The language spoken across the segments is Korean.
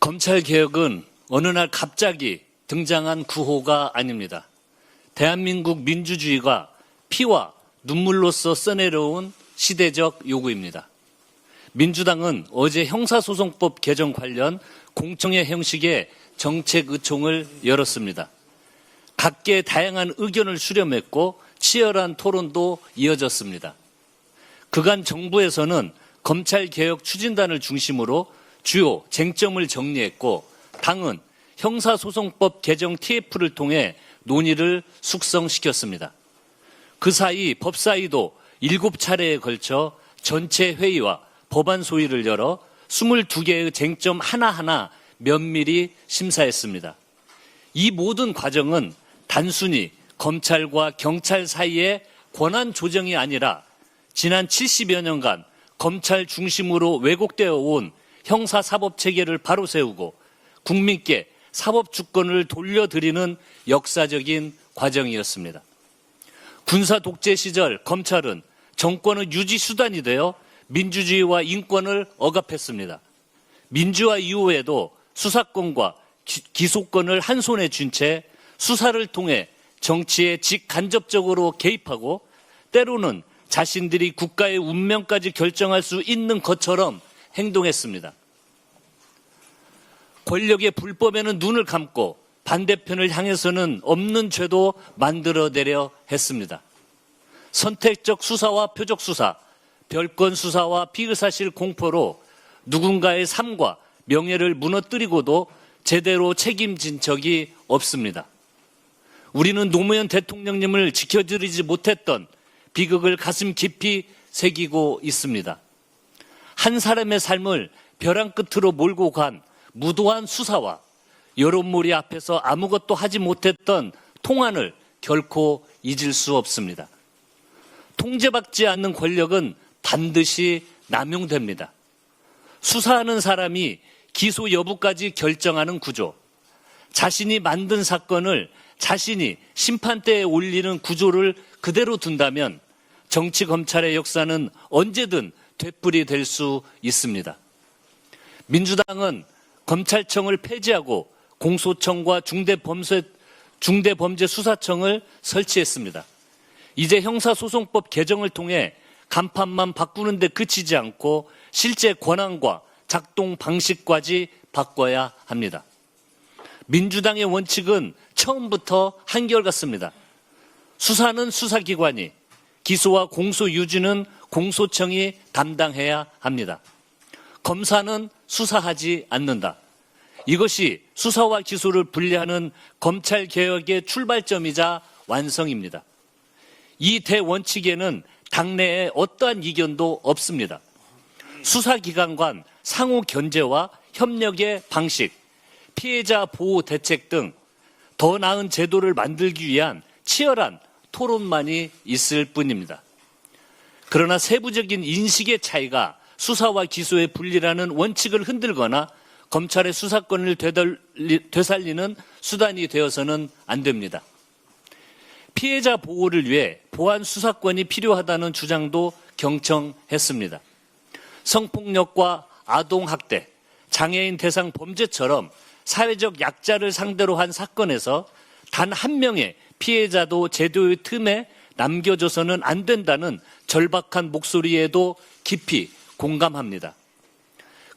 검찰개혁은 어느 날 갑자기 등장한 구호가 아닙니다. 대한민국 민주주의가 피와 눈물로써 써내려온 시대적 요구입니다. 민주당은 어제 형사소송법 개정 관련 공청회 형식의 정책의총을 열었습니다. 각계의 다양한 의견을 수렴했고 치열한 토론도 이어졌습니다. 그간 정부에서는 검찰개혁 추진단을 중심으로 주요 쟁점을 정리했고 당은 형사소송법 개정 TF를 통해 논의를 숙성시켰습니다. 그 사이 법사위도 7차례에 걸쳐 전체 회의와 법안 소위를 열어 22개의 쟁점 하나하나 면밀히 심사했습니다. 이 모든 과정은 단순히 검찰과 경찰 사이의 권한 조정이 아니라 지난 70여 년간 검찰 중심으로 왜곡되어 온 형사사법체계를 바로 세우고 국민께 사법주권을 돌려드리는 역사적인 과정이었습니다. 군사 독재 시절 검찰은 정권의 유지 수단이 되어 민주주의와 인권을 억압했습니다. 민주화 이후에도 수사권과 기소권을 한 손에 쥔 채 수사를 통해 정치에 직간접적으로 개입하고 때로는 자신들이 국가의 운명까지 결정할 수 있는 것처럼 행동했습니다. 권력의 불법에는 눈을 감고 반대편을 향해서는 없는 죄도 만들어내려 했습니다. 선택적 수사와 표적 수사, 별건 수사와 피의사실 공포로 누군가의 삶과 명예를 무너뜨리고도 제대로 책임진 적이 없습니다. 우리는 노무현 대통령님을 지켜드리지 못했던 비극을 가슴 깊이 새기고 있습니다. 한 사람의 삶을 벼랑 끝으로 몰고 간 무도한 수사와 여론몰이 앞에서 아무것도 하지 못했던 통한을 결코 잊을 수 없습니다. 통제받지 않는 권력은 반드시 남용됩니다. 수사하는 사람이 기소 여부까지 결정하는 구조, 자신이 만든 사건을 자신이 심판대에 올리는 구조를 그대로 둔다면 정치 검찰의 역사는 언제든 되풀이될 수 있습니다. 민주당은 검찰청을 폐지하고 공소청과 중대범죄수사청을 설치했습니다. 이제 형사소송법 개정을 통해 간판만 바꾸는 데 그치지 않고 실제 권한과 작동 방식까지 바꿔야 합니다. 민주당의 원칙은 처음부터 한결같습니다. 수사는 수사기관이, 기소와 공소 유지는 공소청이 담당해야 합니다. 검사는 수사하지 않는다. 이것이 수사와 기소를 분리하는 검찰개혁의 출발점이자 완성입니다. 이 대원칙에는 당내에 어떠한 이견도 없습니다. 수사기관 간 상호 견제와 협력의 방식, 피해자 보호 대책 등 더 나은 제도를 만들기 위한 치열한 토론만이 있을 뿐입니다. 그러나 세부적인 인식의 차이가 수사와 기소의 분리라는 원칙을 흔들거나 검찰의 수사권을 되살리는 수단이 되어서는 안 됩니다. 피해자 보호를 위해 보안 수사권이 필요하다는 주장도 경청했습니다. 성폭력과 아동학대, 장애인 대상 범죄처럼 사회적 약자를 상대로 한 사건에서 단 한 명의 피해자도 제도의 틈에 남겨져서는 안 된다는 절박한 목소리에도 깊이 공감합니다.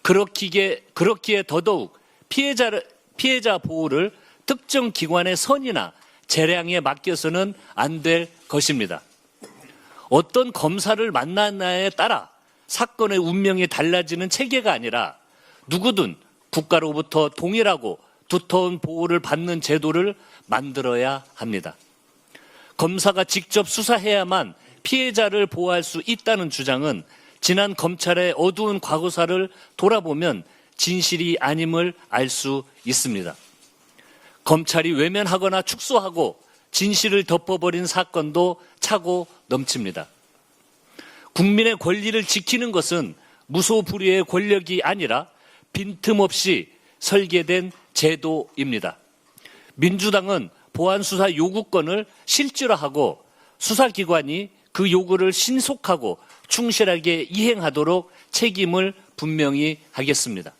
그렇기에 더더욱 피해자 보호를 특정 기관의 선이나 재량에 맡겨서는 안 될 것입니다. 어떤 검사를 만나냐에 따라 사건의 운명이 달라지는 체계가 아니라 누구든 국가로부터 동일하고 두터운 보호를 받는 제도를 만들어야 합니다. 검사가 직접 수사해야만 피해자를 보호할 수 있다는 주장은 지난 검찰의 어두운 과거사를 돌아보면 진실이 아님을 알 수 있습니다. 검찰이 외면하거나 축소하고 진실을 덮어버린 사건도 차고 넘칩니다. 국민의 권리를 지키는 것은 무소불위의 권력이 아니라 빈틈없이 설계된 제도입니다. 민주당은 보안수사 요구권을 실질화하고 수사기관이 그 요구를 신속하고 충실하게 이행하도록 책임을 분명히 하겠습니다.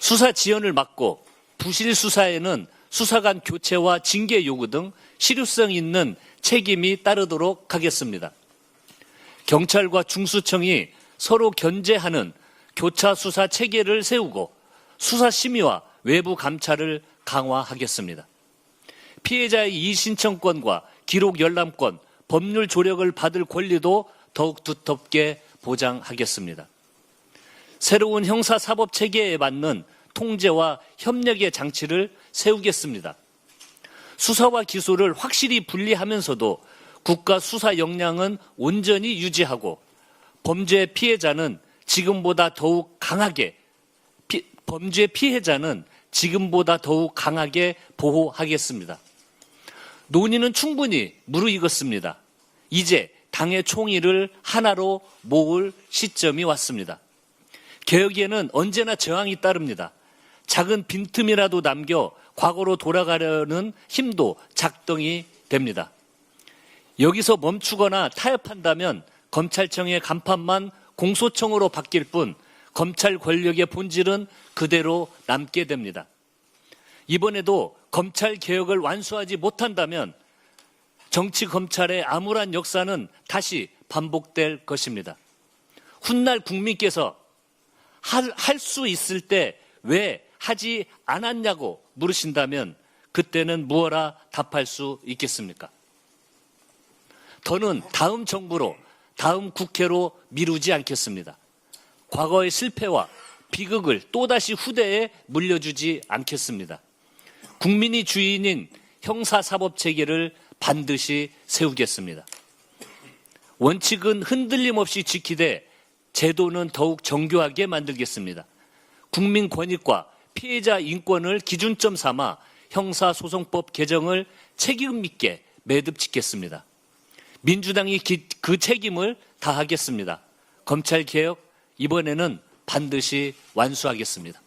수사 지연을 막고 부실 수사에는 수사관 교체와 징계 요구 등 실효성 있는 책임이 따르도록 하겠습니다. 경찰과 중수청이 서로 견제하는 교차 수사 체계를 세우고 수사 심의와 외부 감찰을 강화하겠습니다. 피해자의 이의신청권과 기록 열람권, 법률 조력을 받을 권리도 더욱 두텁게 보장하겠습니다. 새로운 형사사법 체계에 맞는 통제와 협력의 장치를 세우겠습니다. 수사와 기소를 확실히 분리하면서도 국가 수사 역량은 온전히 유지하고 범죄 피해자는 지금보다 더욱 강하게 보호하겠습니다. 논의는 충분히 무르익었습니다. 이제 당의 총의를 하나로 모을 시점이 왔습니다. 개혁에는 언제나 저항이 따릅니다. 작은 빈틈이라도 남겨 과거로 돌아가려는 힘도 작동이 됩니다. 여기서 멈추거나 타협한다면 검찰청의 간판만 공소청으로 바뀔 뿐 검찰 권력의 본질은 그대로 남게 됩니다. 이번에도 검찰 개혁을 완수하지 못한다면 정치 검찰의 암울한 역사는 다시 반복될 것입니다. 훗날 국민께서 할 수 있을 때 왜 하지 않았냐고 물으신다면 그때는 무엇라 답할 수 있겠습니까? 더는 다음 정부로, 다음 국회로 미루지 않겠습니다. 과거의 실패와 비극을 또다시 후대에 물려주지 않겠습니다. 국민이 주인인 형사사법체계를 반드시 세우겠습니다. 원칙은 흔들림 없이 지키되 제도는 더욱 정교하게 만들겠습니다. 국민 권익과 피해자 인권을 기준점 삼아 형사소송법 개정을 책임 있게 매듭짓겠습니다. 민주당이 그 책임을 다하겠습니다. 검찰개혁 이번에는 반드시 완수하겠습니다.